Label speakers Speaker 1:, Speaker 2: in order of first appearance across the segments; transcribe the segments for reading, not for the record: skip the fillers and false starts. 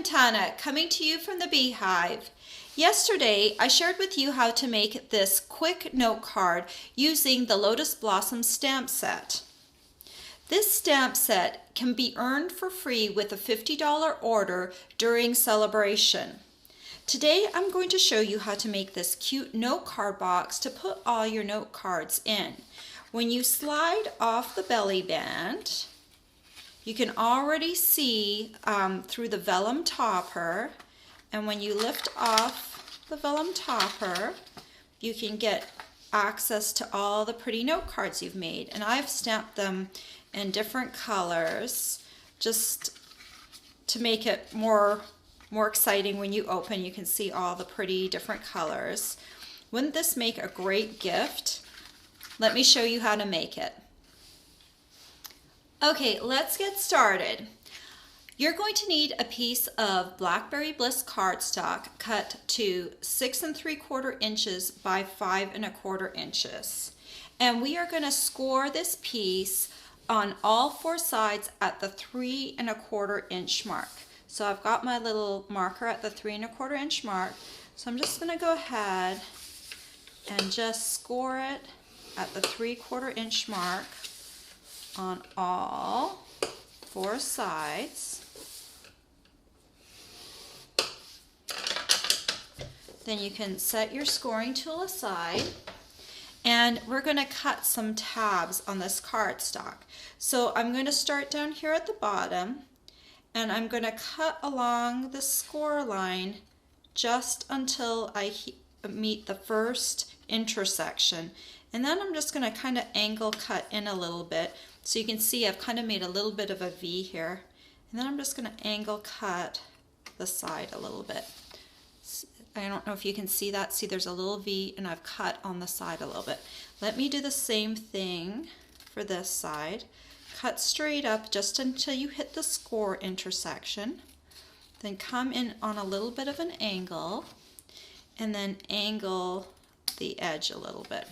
Speaker 1: Montana, coming to you from the Beehive. Yesterday, I shared with you how to make this quick note card using the Lotus Blossom stamp set. This stamp set can be earned for free with a $50 order during celebration. Today, I'm going to show you how to make this cute note card box to put all your note cards in. When you slide off the belly band, you can already see through the vellum topper, and when you lift off the vellum topper, you can get access to all the pretty note cards you've made. And I've stamped them in different colors just to make it more exciting. When you open, you can see all the pretty different colors. Wouldn't this make a great gift? Let me show you how to make it. Okay, let's get started. You're going to need a piece of Blackberry Bliss cardstock cut to 6 3/4 inches by 5 1/4 inches. And we are going to score this piece on all 4 sides at the 3 1/4 inch mark. So I've got my little marker at the 3 1/4 inch mark. So I'm just going to go ahead and just score it at the 3/4 inch mark on all 4 sides. Then you can set your scoring tool aside, and we're going to cut some tabs on this cardstock. So I'm going to start down here at the bottom, and I'm going to cut along the score line just until I meet the first intersection. And then I'm just going to kind of angle cut in a little bit. So you can see I've kind of made a little bit of a V here. And then I'm just going to angle cut the side a little bit. I don't know if you can see that. See, there's a little V, and I've cut on the side a little bit. Let me do the same thing for this side. Cut straight up just until you hit the score intersection. Then come in on a little bit of an angle, and then angle the edge a little bit.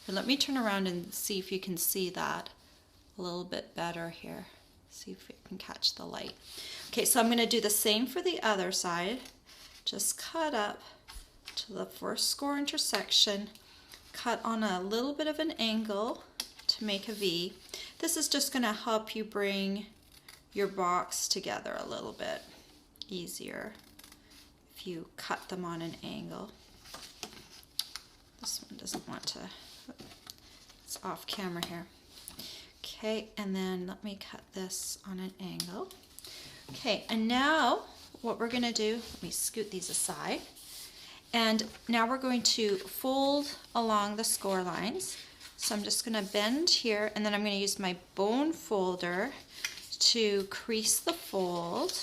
Speaker 1: And let me turn around and see if you can see that a little bit better here. See if you can catch the light. Okay, so I'm going to do the same for the other side. Just cut up to the first score intersection, cut on a little bit of an angle to make a V. This is just going to help you bring your box together a little bit easier if you cut them on an angle. This one doesn't want to, it's off camera here. Okay, and then let me cut this on an angle. Okay, and now what we're going to do, let me scoot these aside, and now we're going to fold along the score lines. So I'm just going to bend here, and then I'm going to use my bone folder to crease the fold.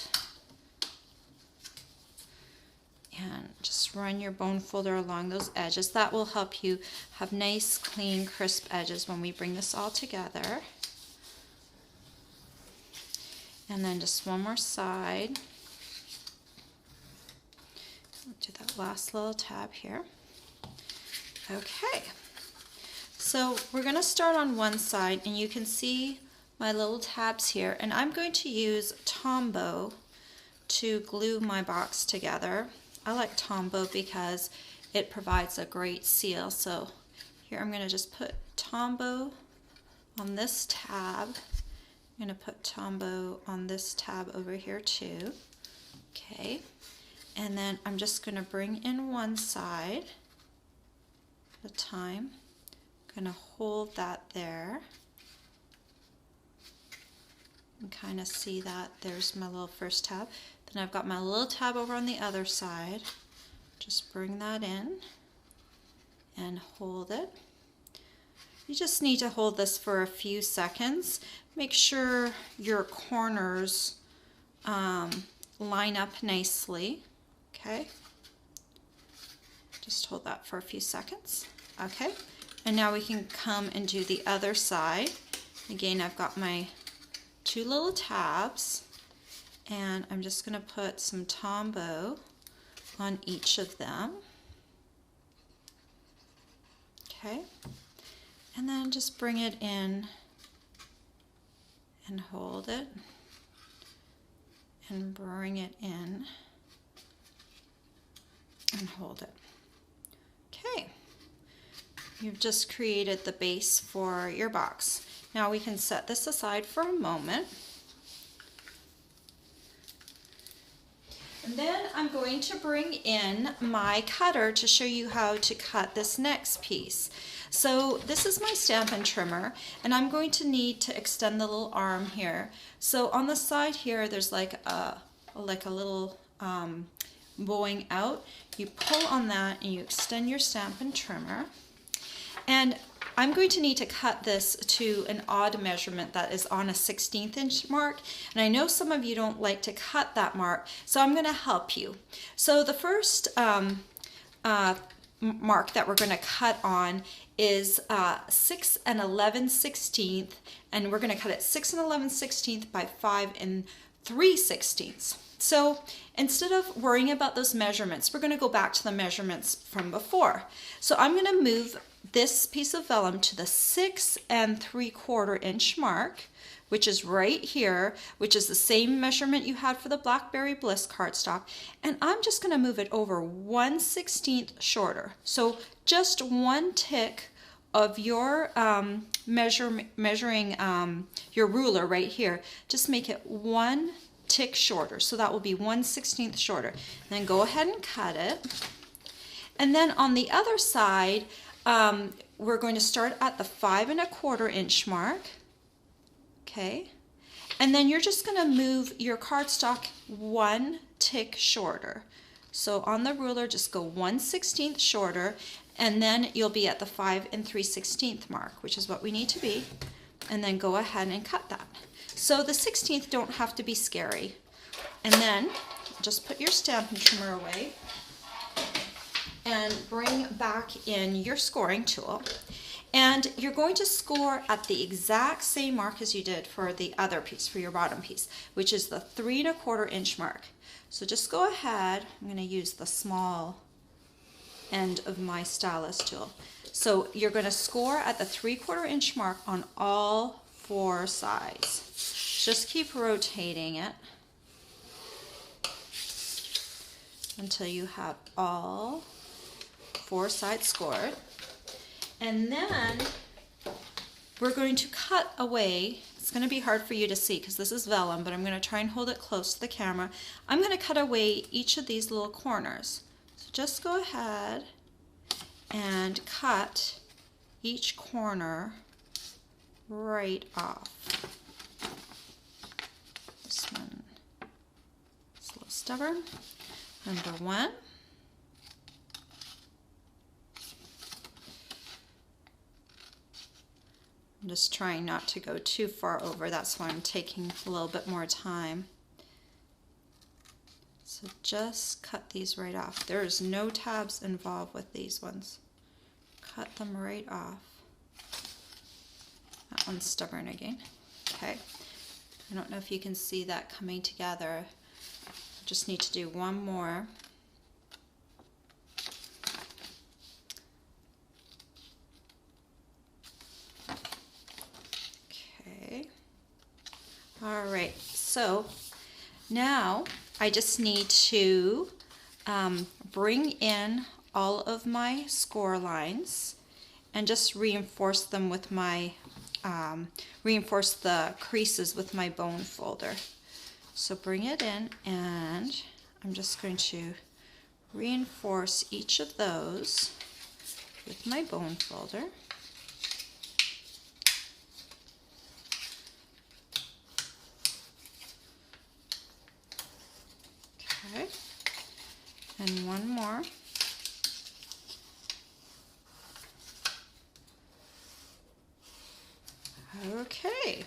Speaker 1: And just run your bone folder along those edges. That will help you have nice, clean, crisp edges when we bring this all together. And then just one more side. Do that last little tab here. Okay. So we're going to start on one side, and you can see my little tabs here. And I'm going to use Tombow to glue my box together. I like Tombow because it provides a great seal. So here I'm going to just put Tombow on this tab. I'm going to put Tombow on this tab over here too. Okay. And then I'm just going to bring in one side at a time. I'm going to hold that there. And kind of see that there's my little first tab. Then I've got my little tab over on the other side. Just bring that in and hold it. You just need to hold this for a few seconds. Make sure your corners line up nicely. Okay. Just hold that for a few seconds. Okay. And now we can come and do the other side. Again, I've got my 2 little tabs, and I'm just going to put some Tombow on each of them. Okay, and then just bring it in and hold it and bring it in and hold it. Okay, you've just created the base for your box. Now we can set this aside for a moment. And then I'm going to bring in my cutter to show you how to cut this next piece. So this is my Stampin' Trimmer, and I'm going to need to extend the little arm here. So on the side here, there's like a little bowing out. You pull on that and you extend your Stampin' Trimmer. And I'm going to need to cut this to an odd measurement that is on a 1/16 inch mark. And I know some of you don't like to cut that mark, so I'm going to help you. So the first mark that we're going to cut on is 6 11/16, and we're going to cut it 6 11/16 by 5 3/16. So instead of worrying about those measurements, we're going to go back to the measurements from before. So I'm going to move this piece of vellum to the 6 3/4 inch mark, which is right here, which is the same measurement you had for the Blackberry Bliss cardstock, and I'm just going to move it over 1/16 shorter. So just one tick of your measuring your ruler right here, just make it one tick shorter, so that will be 1/16 shorter. And then go ahead and cut it. And then on the other side, we're going to start at the 5 1/4 inch mark. Okay, and then you're just going to move your cardstock one tick shorter. So on the ruler, just go 1/16 shorter, and then you'll be at the 5 3/16 mark, which is what we need to be. And then go ahead and cut that. So the 16th don't have to be scary. And then just put your Stampin' Trimmer away and bring back in your scoring tool. And you're going to score at the exact same mark as you did for the other piece, for your bottom piece, which is the 3 1/4 inch mark. So just go ahead. I'm going to use the small end of my stylus tool. So you're going to score at the 3/4 inch mark on all 4 sides. Just keep rotating it until you have all 4 sides scored. And then we're going to cut away. It's going to be hard for you to see because this is vellum, but I'm going to try and hold it close to the camera. I'm going to cut away each of these little corners. So just go ahead and cut each corner right off. This one is a little stubborn. Number 1. I'm just trying not to go too far over. That's why I'm taking a little bit more time. So just cut these right off. There's no tabs involved with these ones. Cut them right off. That one's stubborn again. Okay. I don't know if you can see that coming together. I just need to do one more. All right, so now I just need to bring in all of my score lines and just reinforce them with my, reinforce the creases with my bone folder. So bring it in, and I'm just going to reinforce each of those with my bone folder. Okay, and one more. Okay,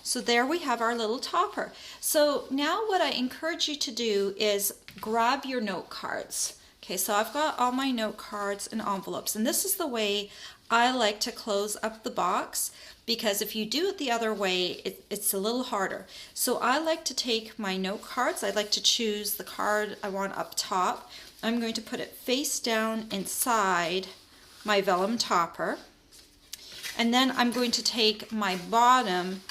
Speaker 1: so there we have our little topper. So now what I encourage you to do is grab your note cards. Okay, so I've got all my note cards and envelopes, and this is the way I like to close up the box, because if you do it the other way, it's a little harder. So I like to take my note cards. I like to choose the card I want up top. I'm going to put it face down inside my vellum topper. And then I'm going to take my bottom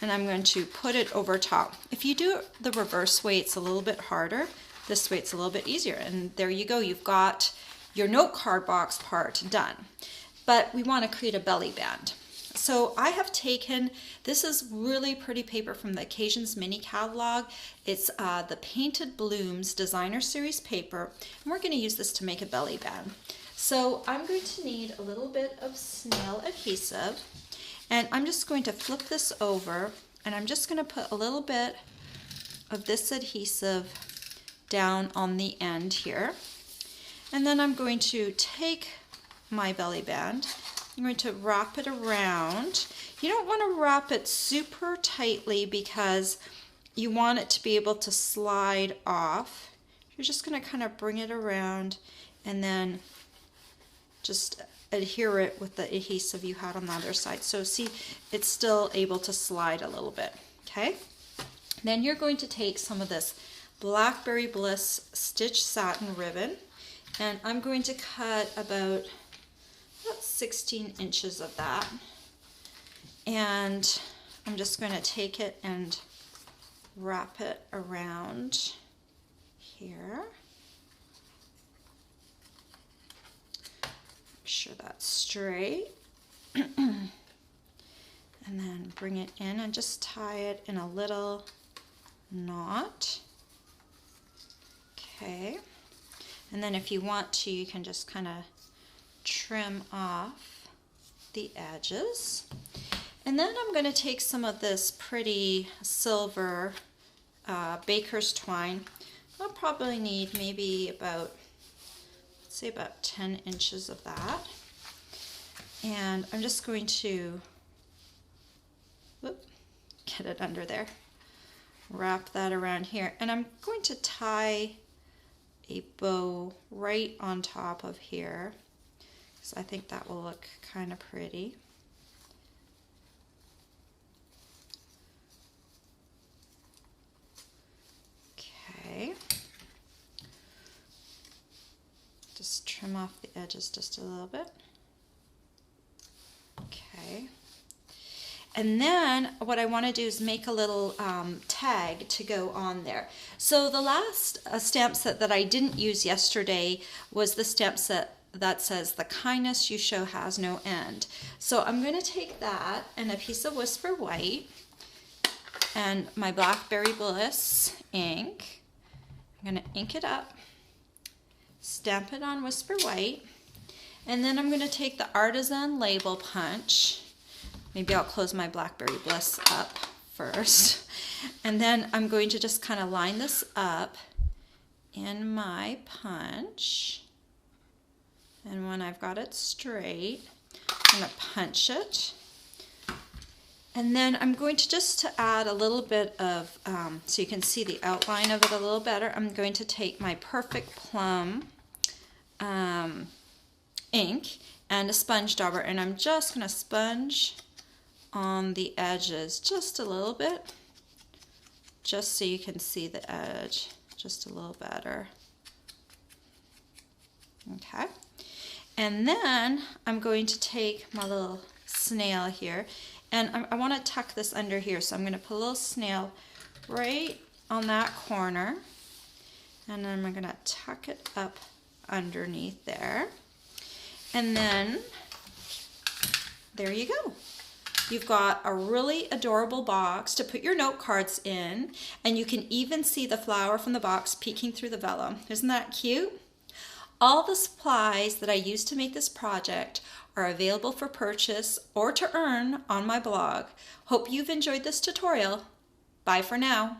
Speaker 1: and I'm going to put it over top. If you do it the reverse way, it's a little bit harder. This way it's a little bit easier. And there you go, you've got your note card box part done. But we want to create a belly band. So I have taken, this is really pretty paper from the Occasions mini catalog. It's the Painted Blooms Designer Series paper, and we're going to use this to make a belly band. So I'm going to need a little bit of snail adhesive, and I'm just going to flip this over, and I'm just going to put a little bit of this adhesive down on the end here. And then I'm going to take my belly band, I'm going to wrap it around. You don't want to wrap it super tightly because you want it to be able to slide off. You're just going to kind of bring it around and then just adhere it with the adhesive you had on the other side. So see, it's still able to slide a little bit, okay? Then you're going to take some of this Blackberry Bliss stitch satin ribbon, and I'm going to cut about 16 inches of that, and I'm just going to take it and wrap it around here. Make sure that's straight. And then bring it in and just tie it in a little knot. Okay. And then if you want to, you can just kind of trim off the edges. And then I'm going to take some of this pretty silver baker's twine. I'll probably need maybe about, let's say about 10 inches of that. And I'm just going to get it under there. Wrap that around here. And I'm going to tie a bow right on top of here. So I think that will look kind of pretty. Okay. Just trim off the edges just a little bit. Okay. And then what I want to do is make a little tag to go on there. So the last stamp set that I didn't use yesterday was the stamp set that says "The kindness you show has no end." So I'm going to take that and a piece of Whisper White and my Blackberry Bliss ink. I'm going to ink it up, stamp it on Whisper White, and then I'm going to take the Artisan Label Punch. Maybe I'll close my Blackberry Bliss up first. And then I'm going to just kind of line this up in my punch. And when I've got it straight, I'm going to punch it. And then I'm going to just to add a little bit of, so you can see the outline of it a little better, I'm going to take my Perfect Plum ink and a sponge dauber, and I'm just going to sponge on the edges just a little bit, just so you can see the edge just a little better. Okay. And then I'm going to take my little snail here, and I want to tuck this under here, so I'm going to put a little snail right on that corner, and then I'm going to tuck it up underneath there. And then there you go. You've got a really adorable box to put your note cards in, and you can even see the flower from the box peeking through the vellum. Isn't that cute? All the supplies that I used to make this project are available for purchase or to earn on my blog. Hope you've enjoyed this tutorial. Bye for now.